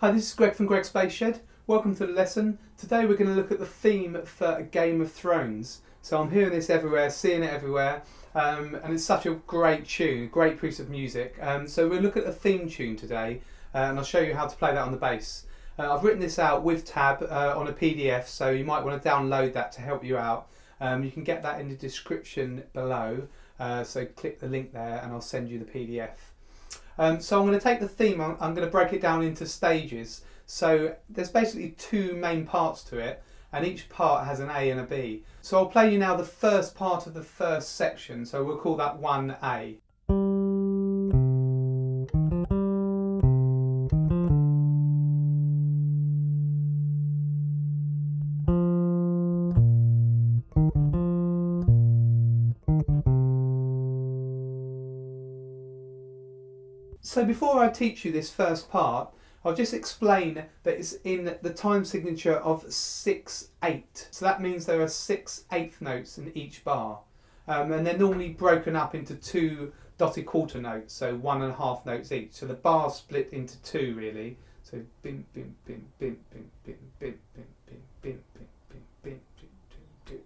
Hi, this is Greg from Greg's Bass Shed. Welcome to the lesson. Today we're going to look at the theme for Game of Thrones. So I'm hearing this everywhere, seeing it everywhere, and it's such a great tune, great piece of music. So we'll look at the theme tune today, and I'll show you how to play that on the bass. I've written this out with tab on a PDF, so you might want to download that to help you out. You can get that in the description below, so click the link there and I'll send you the PDF. So I'm going to take the theme, I'm going to break it down into stages. So there's basically two main parts to it, and each part has an A and a B. So I'll play you now the first part of the first section, so we'll call that 1A. So before I teach you this first part, I'll just explain that it's in the time signature of 6/8. So that means there are 6/8 notes in each bar. And they're normally broken up into two dotted quarter notes, so 1.5 notes each. So the bar's split into two really. So bim, bim, bim, bim, bim, bim, bim, bim, bim, bim, bim, bim, bim, bim, bim, bim.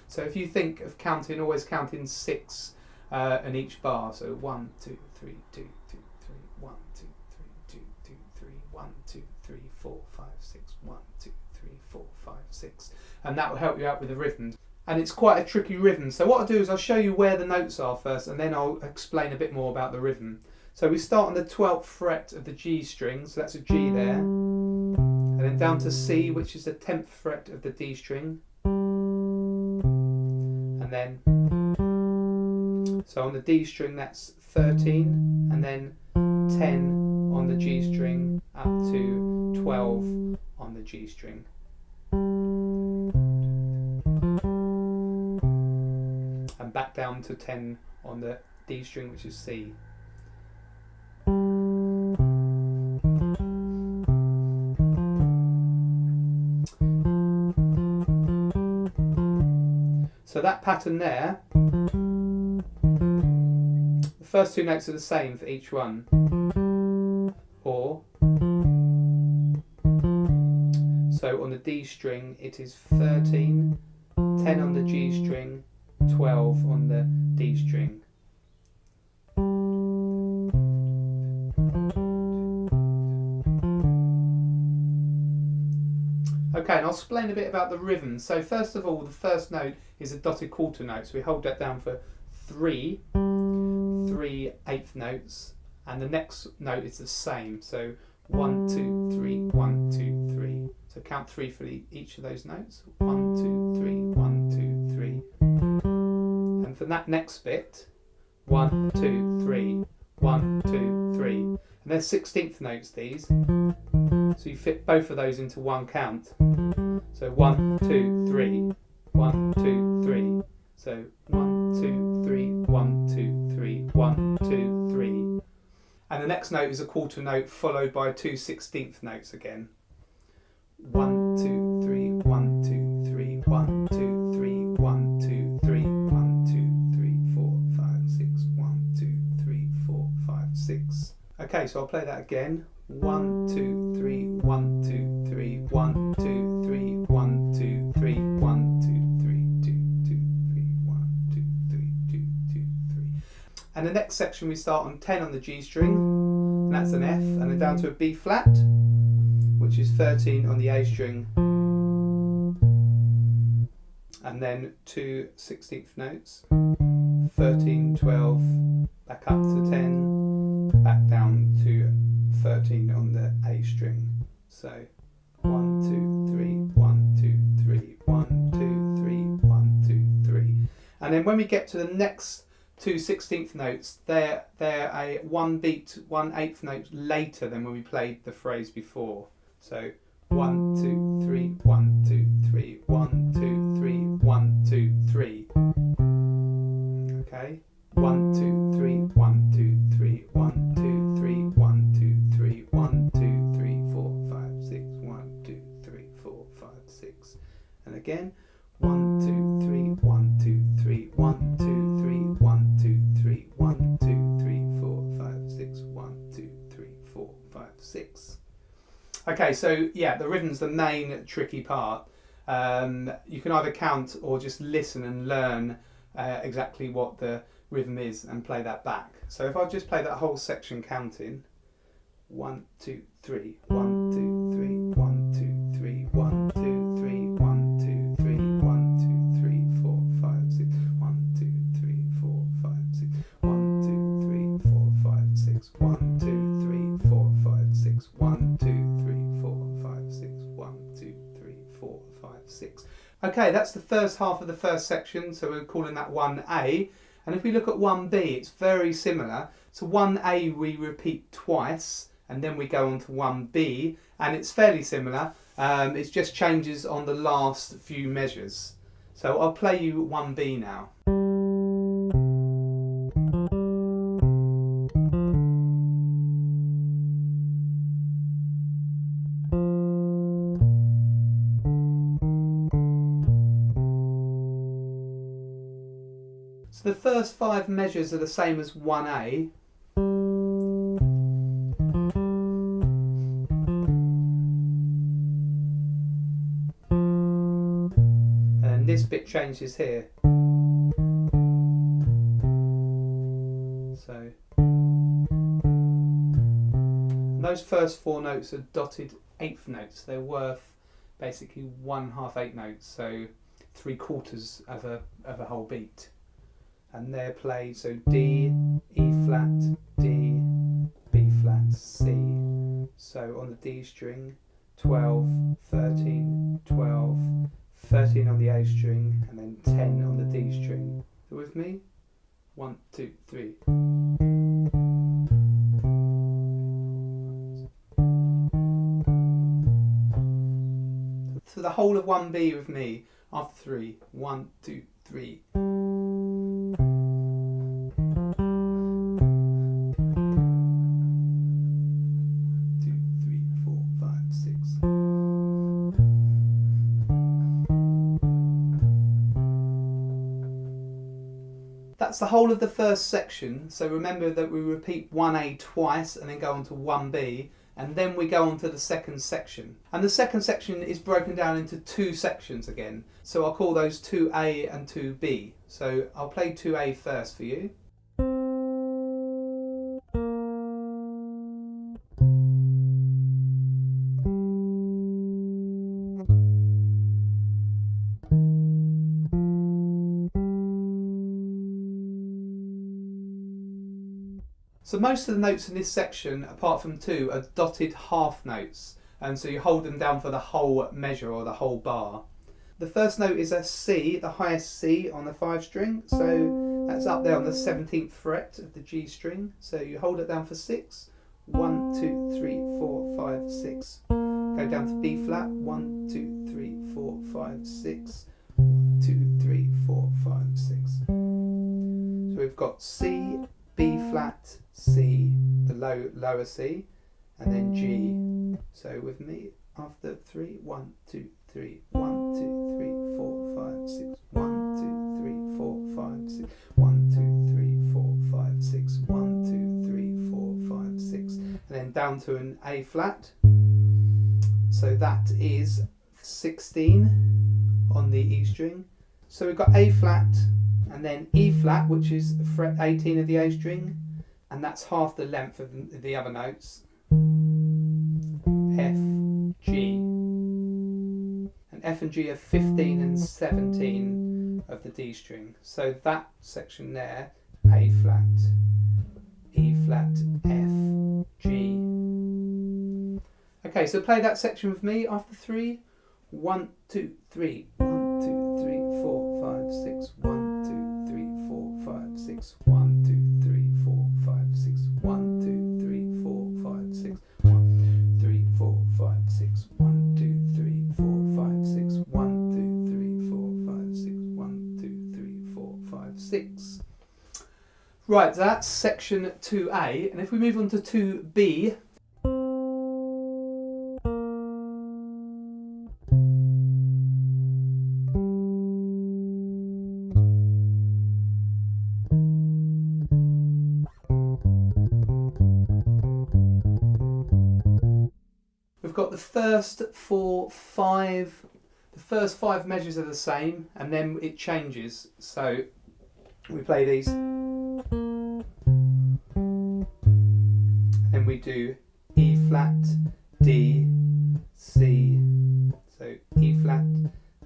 So if you think of counting, always counting 6 in each bar. So 1, 2, 3, 2, 2, 3, 1, 2, 3, 2, 2, 3, 1, 2, 3, 4, 5, 6, 1, 2, 3, 4, 5, 6, and that will help you out with the rhythms. And it's quite a tricky rhythm. So what I'll do is I'll show you where the notes are first, and then I'll explain a bit more about the rhythm. So we start on the 12th fret of the G string, so that's a G there, and then down to C, which is the 10th fret of the D string, and then so on the D string that's 13, and then 10 on the G string up to 12 on the G string. And back down to 10 on the D string, which is C. So that pattern there, the first two notes are the same for each one. Or, so on the D string it is 13, 10 on the G string, 12 on the D string. Okay, and I'll explain a bit about the rhythm. So first of all, the first note is a dotted quarter note, so we hold that down for 3 3/8 notes, and the next note is the same, so 1, 2, 3, 1, 2, 3. So count 3 for each of those notes. 1, 2, 3, 1, 2, 3. And for that next bit, 1, 2, 3, 1, 2, 3. And they're 16th notes, these. So you fit both of those into one count. So 1, 2, 3, 1, 2, 3. So 1, 2, 3, 1, 2, 3, 1, 2, 3. And the next note is a quarter note followed by 2 16th notes again. 1, 2, 3, 1, 2, 3, 1, 2, 3, 1, 2, 3, 1, 2, 3, 4, 5, 6, 1, 2, 3, 4, 5, 6. Okay, so I'll play that again. 1, 2, 3, 1, 2, 3, 1, 2, 3, 1, 2, 3, 1, 2, 3, 2, 2, 3, 1, 2, 3, 2, 2, 3. And the next section we start on 10 on the G string, and that's an F, and then down to a B flat, which is 13 on the A string, and then 2 16th notes, 13, 12, back up to 10, back down to 13 on the A string. So 1, 2, 3, 1, 2, 3, 1, 2, 3, 1, 2, 3. And then when we get to the next 2 16th notes, they're a 1 beat, 1/8 note later than when we played the phrase before. So 1, 2, 3, 1, 2, 3, 1, 2, 3, 1, 2, 3. Okay? 1, 2, 3, 1, 2, 3, 1, 2, 3, 1, 2, 3, 1, 2, 3, 4, 5, 6, 1, 2, 3, 4, 5, 6. And again, 1, 2, 3, 1, 2, 3, 1, 2, 3, 1, 2, 3, 1, 2, 3, 4, 5, 6, 1, 2, 3, 4, 5, 6. Okay, so yeah, the rhythm's the main tricky part. You can either count or just listen and learn exactly what the rhythm is and play that back. So if I just play that whole section counting, 1, 2, 3, 1, 2, 3, 1, 2, 3, 1, 2, 3, 1, 2, 3, 1, 2, 3, 4, 5, 6, 1, 2, 3, 4, 5, 6, 1, 2, 3, 4, 5, 6, 1, 2, 3, 4, 5, 6, 1, 2, 3, 4, 5, 6, 1, 2, 3, 4, 5, 6. Okay, that's the first half of the first section, so we're calling that 1A. And if we look at 1B, it's very similar. So 1A we repeat twice, and then we go on to 1B, and it's fairly similar. It just changes on the last few measures. So I'll play you 1B now. So the first 5 measures are the same as 1A. And this bit changes here. So those first 4 notes are dotted 1/8 notes. They're worth basically 1/2 8 notes, so 3/4 of a whole beat. And they're played, so D, E flat, D, B flat, C. So on the D string, 12, 13, 12, 13 on the A string, and then 10 on the D string. You with me? 1, 2, 3. So the whole of 1B with me after 3. 1, 2, 3. That's the whole of the first section. So remember that we repeat 1A twice and then go on to 1B, and then we go on to the second section. And the second section is broken down into 2 sections again. So I'll call those 2A and 2B. So I'll play 2A first for you. So most of the notes in this section, apart from 2, are dotted half notes, and so you hold them down for the whole measure or the whole bar. The first note is a C, the highest C on the 5 string, so that's up there on the 17th fret of the G string. So you hold it down for 6, 1, 2, 3, 4, 5, 6. Go down to B flat, 1, 2, 3, 4, 5, 6. 1, 2, 3, 4, 5, 6. So we've got C, B flat, C, the lower C, and then G. So with me, after 3, 1, 2, 3, 1, 2, 3, 4, 5, 6, 1, 2, 3, 4, 5, 6, 1, 2, 3, 4, 5, 6, 1, 2, 3, 4, 5, 6, and then down to an A flat. So that is 16 on the E string. So we've got A flat, and then E flat, which is fret 18 of the A string, and that's half the length of the other notes. F, G. And F and G are 15 and 17 of the D string. So that section there, A flat, E flat, F, G. Okay, so play that section with me after 3. 1, 2, 3. 1, 2, 3, 4, 5, 6. 1, 2, 3, 4, 5, 6. 1, 2, 3, 4, 5, 6. 1, 2, 3, 4, 5, 6. 1, 3, 4, 5, 6. 1, 2, 3, 4, 5, 6. 1, 2, 3, 4, 5, 6. 1, 2, 3, 4, 5, 6. Right, so that's section 2A, and if we move on to 2B, got the first five measures are the same, and then it changes. So we play these, and then we do E flat, D, C. So E flat,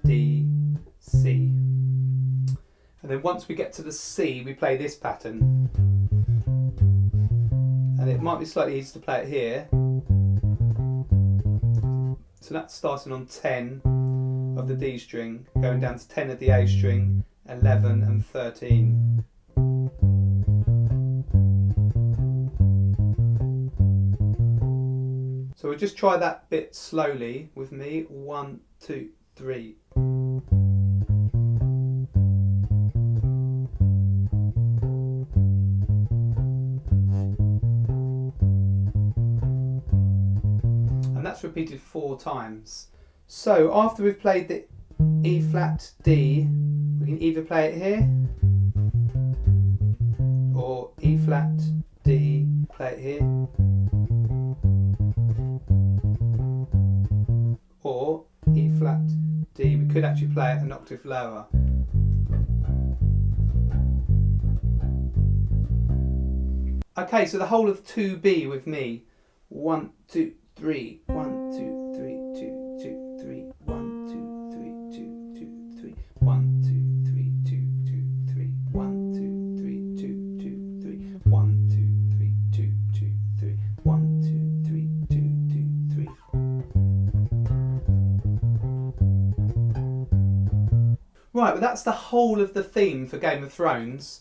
D, C. And then once we get to the C, we play this pattern. And it might be slightly easier to play it here. So that's starting on 10 of the D string, going down to 10 of the A string, 11 and 13. So we'll just try that bit slowly with me. 1, 2, 3. And that's repeated 4 times. So after we've played the E flat D, we can either play it here, or E flat D, play it here, or E flat D. We could actually play it an octave lower. Okay, so the whole of 2B with me. 1, 2, 3. 1, 2, 3, 2, 2, 3. 1, 2, 3, 2, 2, 3. 1, 2, 3, 2, 2, 3. 1, 2, 3, 2, 2, 3. 1, 2, 3, 2, 2, 3. 1, 2, 3, 2, 2, 3. Right, well that's the whole of the theme for Game of Thrones.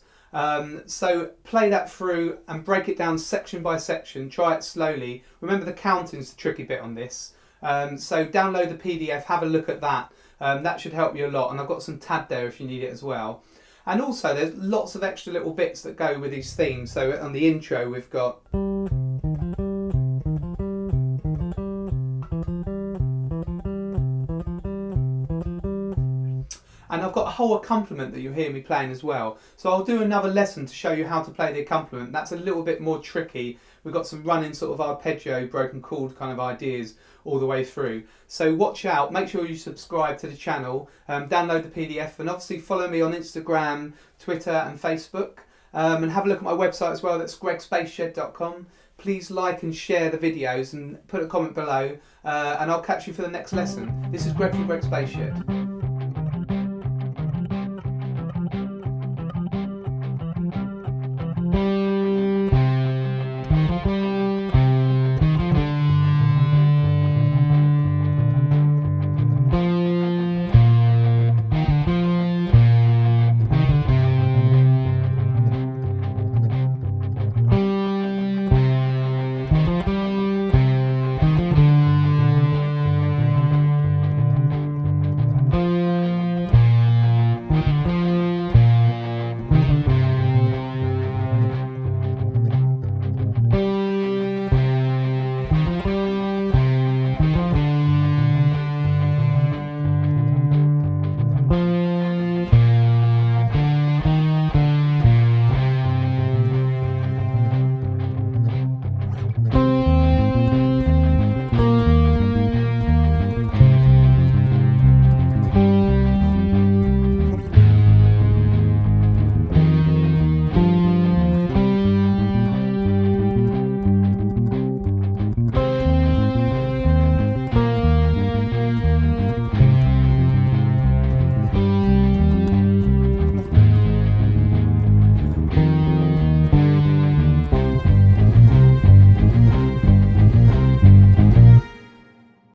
So play that through and break it down section by section. Try it slowly. Remember the counting is the tricky bit on this. So download the PDF, have a look at that. That should help you a lot. And I've got some tab there if you need it as well. And also there's lots of extra little bits that go with these themes. So on the intro we've got... And I've got a whole accompaniment that you'll hear me playing as well. So I'll do another lesson to show you how to play the accompaniment. That's a little bit more tricky. We've got some running sort of arpeggio, broken chord kind of ideas all the way through. So watch out, make sure you subscribe to the channel, download the PDF, and obviously follow me on Instagram, Twitter and Facebook. And have a look at my website as well, that's gregspaceshed.com. Please like and share the videos and put a comment below, and I'll catch you for the next lesson. This is Greg from Greg Space Shed.